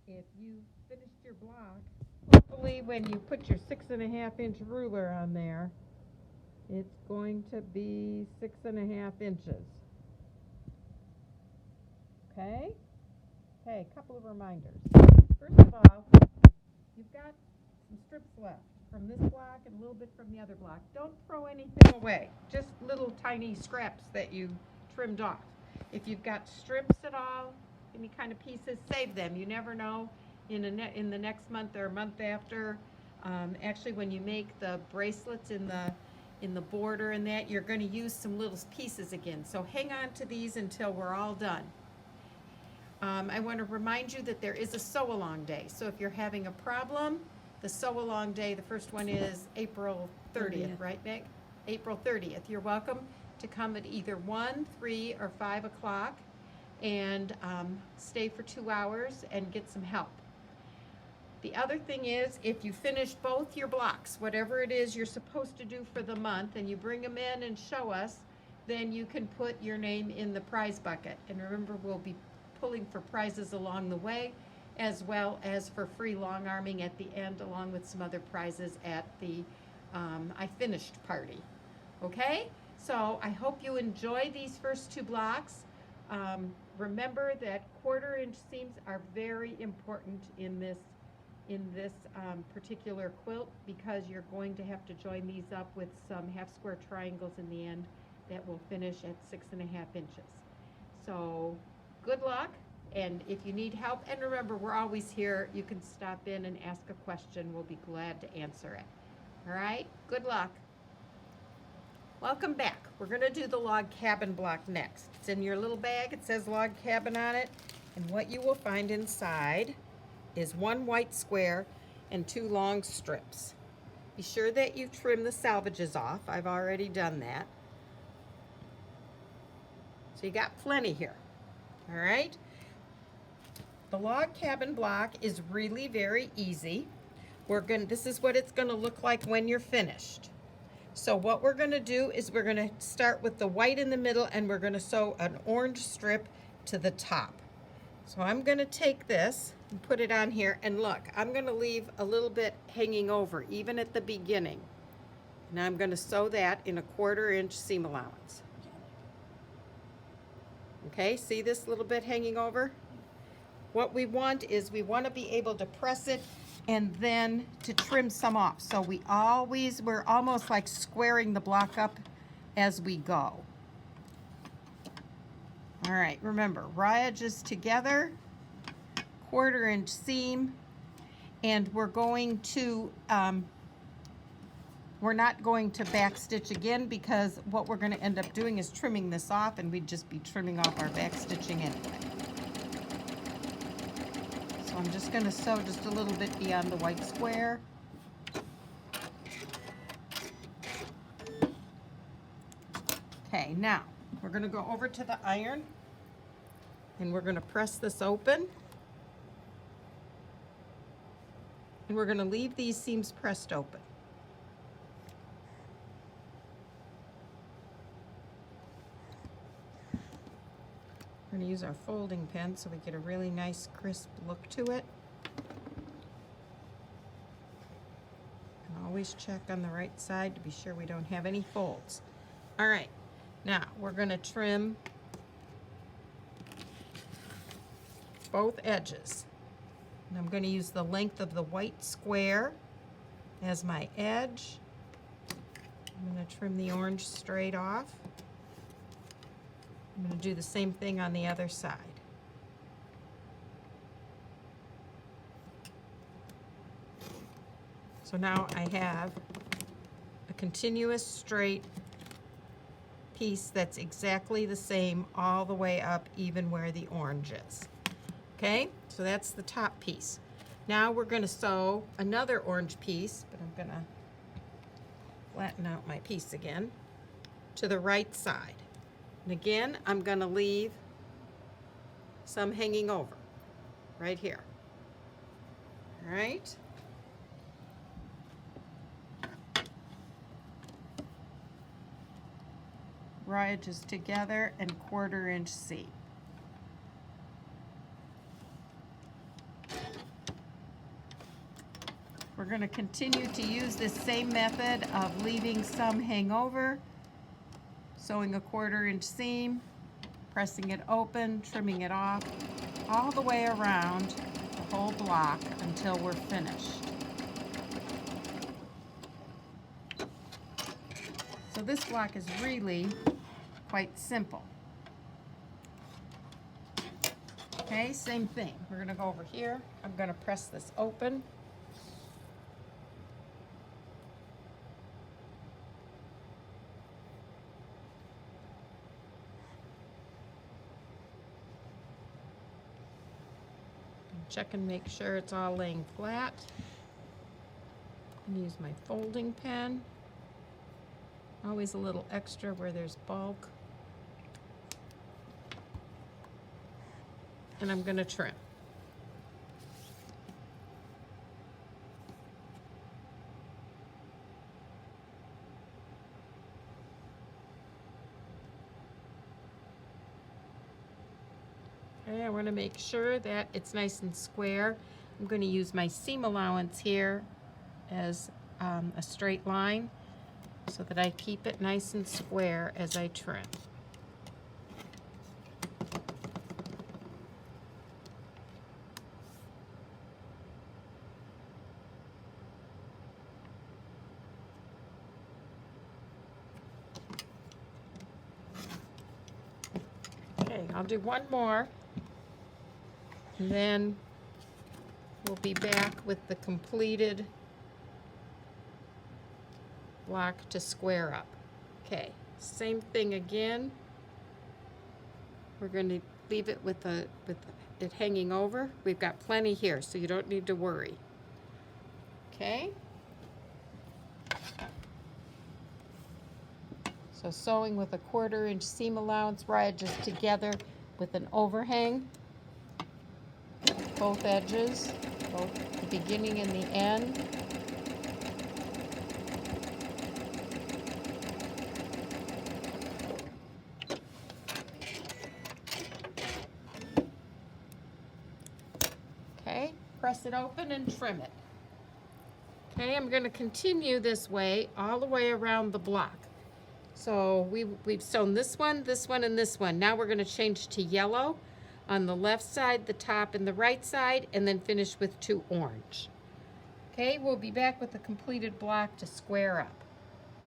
if you finished your block, hopefully when you put your 6.5 inch ruler on there, it's going to be 6.5 inches. Okay? Okay, a couple of reminders. First of all, you've got some strips left from this block and a little bit from the other block. Don't throw anything away, just little tiny scraps that you trimmed off. If you've got strips at all, any kind of pieces, save them. You never know in the next month or a month after. Actually, when you make the bracelets in the border and that, you're going to use some little pieces again. So hang on to these until we're all done. I want to remind you that there is a sew-along day. So if you're having a problem, the sew-along day, the first one is April 30th, right, Meg? April 30th. You're welcome to come at either 1, 3, or 5 o'clock and stay for 2 hours and get some help. The other thing is, if you finish both your blocks, whatever it is you're supposed to do for the month, and you bring them in and show us, then you can put your name in the prize bucket. And remember, we'll be pulling for prizes along the way, as well as for free long arming at the end, along with some other prizes at the I finished party. Okay? So I hope you enjoy these first 2 blocks. Remember that 1/4 inch seams are very important in this particular quilt, because you're going to have to join these up with some half square triangles in the end that will finish at 6.5 inches. So good luck, and if you need help, and remember, we're always here. You can stop in and ask a question. We'll be glad to answer it. All right, good luck. Welcome back. We're going to do the log cabin block next. It's in your little bag. It says log cabin on it, and what you will find inside is 1 white square and 2 long strips. Be sure that you trim the salvages off. I've already done that. So you got plenty here. All right? The log cabin block is really very easy. This is what it's going to look like when you're finished. So what we're going to do is we're going to start with the white in the middle, and we're going to sew an orange strip to the top. So I'm going to take this and put it on here, and look, I'm going to leave a little bit hanging over, even at the beginning. And I'm going to sew that in a 1/4 inch seam allowance. Okay, see this little bit hanging over? What we want is we want to be able to press it and then to trim some off. So we're almost like squaring the block up as we go. All right, remember, raw edges together, 1/4 inch seam, and we're not going to back stitch again, because what we're going to end up doing is trimming this off, and we'd just be trimming off our back stitching anyway. So I'm just going to sew just a little bit beyond the white square. Okay, now we're going to go over to the iron, and we're going to press this open. And we're going to leave these seams pressed open. We're going to use our folding pen so we get a really nice crisp look to it. And always check on the right side to be sure we don't have any folds. All right, now we're going to trim both edges. And I'm going to use the length of the white square as my edge. I'm going to trim the orange straight off. I'm going to do the same thing on the other side. So now I have a continuous straight piece that's exactly the same all the way up, even where the orange is. Okay, so that's the top piece. Now we're going to sew another orange piece, but I'm going to flatten out my piece again, to the right side. And again, I'm going to leave some hanging over right here. All right. Raw edges together and 1/4 inch seam. We're going to continue to use this same method of leaving some hang over, sewing a 1/4 inch seam, pressing it open, trimming it off, all the way around the whole block until we're finished. So this block is really quite simple. Okay, same thing. We're going to go over here. I'm going to press this open. Check and make sure it's all laying flat. And use my folding pen. Always a little extra where there's bulk. And I'm going to trim. Okay, I want to make sure that it's nice and square. I'm going to use my seam allowance here as a straight line so that I keep it nice and square as I trim. Okay, I'll do one more, and then we'll be back with the completed block to square up. Okay, same thing again. We're going to leave it with it hanging over. We've got plenty here, so you don't need to worry. Okay. So sewing with a 1/4 inch seam allowance where I adjust together with an overhang, both edges, both the beginning and the end. Okay, press it open and trim it. Okay, I'm going to continue this way all the way around the block. So we've sewn this one, and this one. Now we're going to change to yellow on the left side, the top, and the right side, and then finish with 2 orange. Okay, we'll be back with the completed block to square up.